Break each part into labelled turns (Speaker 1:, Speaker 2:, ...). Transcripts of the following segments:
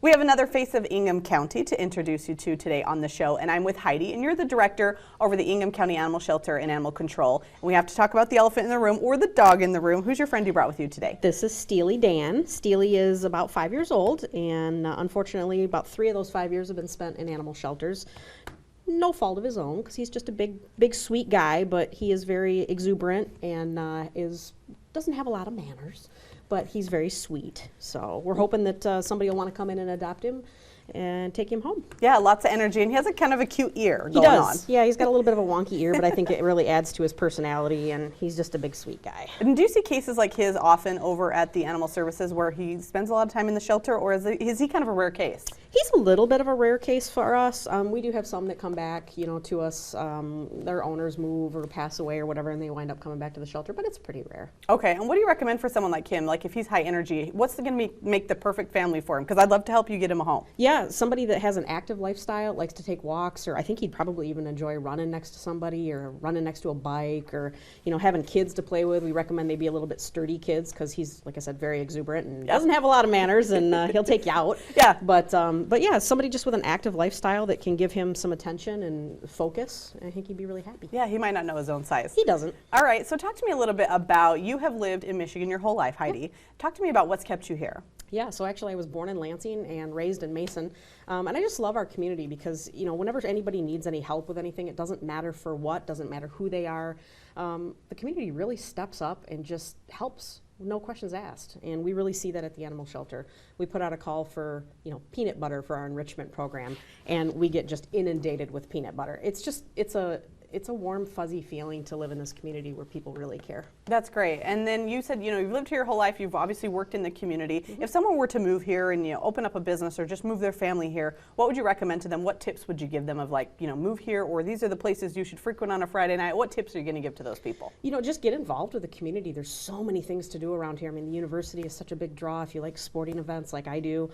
Speaker 1: We have another Face of Ingham County to introduce you to today on the show, and I'm with Heidi, and you're the director over the Ingham County Animal Shelter and Animal Control. And we have to talk about the elephant in the room, or the dog in the room. Who's your friend you brought with you today?
Speaker 2: This is Steely Dan. Steely is about 5 years old, and unfortunately about 3 of those 5 years have been spent in animal shelters. No fault of his own, because he's just a big sweet guy, but he is very exuberant and doesn't have a lot of manners, but he's very sweet. So we're hoping that somebody will want to come in and adopt him and take him home.
Speaker 1: Yeah, lots of energy, and he has a kind of a cute ear
Speaker 2: He
Speaker 1: going
Speaker 2: does.
Speaker 1: on.
Speaker 2: Yeah, he's got a little bit of a wonky ear, but I think it really adds to his personality, and he's just a big sweet guy.
Speaker 1: And do you see cases like his often over at the animal services where he spends a lot of time in the shelter, or is he kind of a rare case?
Speaker 2: He's a little bit of a rare case for us. We do have some that come back, to us. Their owners move or pass away or whatever, and they wind up coming back to the shelter, but it's pretty rare.
Speaker 1: Okay, and what do you recommend for someone like him? Like if he's high energy, what's going to make the perfect family for him? Because I'd love to help you get him a home.
Speaker 2: Yeah, somebody that has an active lifestyle, likes to take walks, or I think he'd probably even enjoy running next to somebody or running next to a bike, or having kids to play with. We recommend they be a little bit sturdy kids, because he's, like I said, very exuberant and doesn't have a lot of manners, and he'll take you out.
Speaker 1: Yeah.
Speaker 2: But yeah, somebody just with an active lifestyle that can give him some attention and focus, I think he'd be really happy.
Speaker 1: Yeah, he might not know his own size.
Speaker 2: He doesn't.
Speaker 1: All right, so talk to me a little bit about, you have lived in Michigan your whole life, Heidi. Yep. Talk to me about what's kept you here.
Speaker 2: Yeah, so actually I was born in Lansing and raised in Mason, and I just love our community because, whenever anybody needs any help with anything, it doesn't matter for what, doesn't matter who they are, the community really steps up and just helps. No questions asked, and we really see that at the animal shelter. We put out a call for peanut butter for our enrichment program, and we get just inundated with peanut butter. It's a warm, fuzzy feeling to live in this community where people really care. That's
Speaker 1: great. And then you said you've lived here your whole life. You've obviously worked in the community. Mm-hmm. If someone were to move here and open up a business or just move their family here, what would you recommend to them? What tips would you give them of move here, or these are the places you should frequent on a Friday night? What tips are you going to give to those people?
Speaker 2: Just get involved with the community. There's so many things to do around here. I mean, the university is such a big draw. If you like sporting events like I do,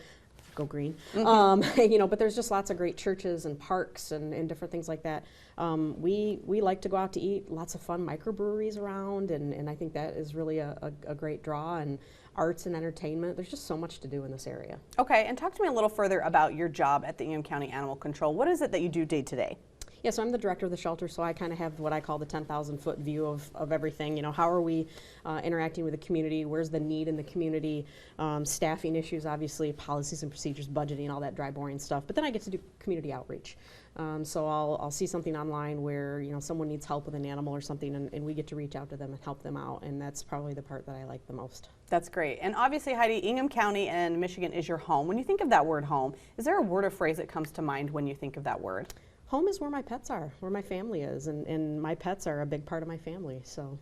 Speaker 2: go green. Mm-hmm. But there's just lots of great churches and parks and different things like that. We like to go out to eat, lots of fun microbreweries around, and I think that is really a great draw, and arts and entertainment. There's just so much to do in this area.
Speaker 1: Okay, and talk to me a little further about your job at the Ingham County Animal Control. What is it that you do day to day?
Speaker 2: Yeah, so I'm the director of the shelter, so I kind of have what I call the 10,000-foot view of everything. How are we interacting with the community? Where's the need in the community? Staffing issues, obviously, policies and procedures, budgeting, all that dry, boring stuff. But then I get to do community outreach. So I'll see something online where someone needs help with an animal or something, and we get to reach out to them and help them out, and that's probably the part that I like the most.
Speaker 1: That's great. And obviously, Heidi, Ingham County and Michigan is your home. When you think of that word home, is there a word or phrase that comes to mind when you think of that word?
Speaker 2: Home is where my pets are, where my family is, and my pets are a big part of my family. So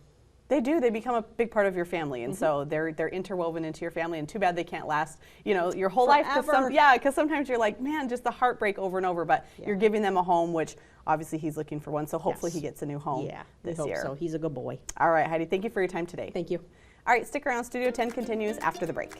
Speaker 1: they do. They become a big part of your family, and mm-hmm. so they're interwoven into your family. And too bad they can't last, your whole
Speaker 2: forever.
Speaker 1: Life. Because sometimes you're like, man, just the heartbreak over and over. But you're giving them a home, which obviously he's looking for one. So hopefully he gets a new home this year.
Speaker 2: So he's a good boy.
Speaker 1: All right, Heidi. Thank you for your time today.
Speaker 2: Thank you.
Speaker 1: All right, stick around. Studio 10 continues after the break.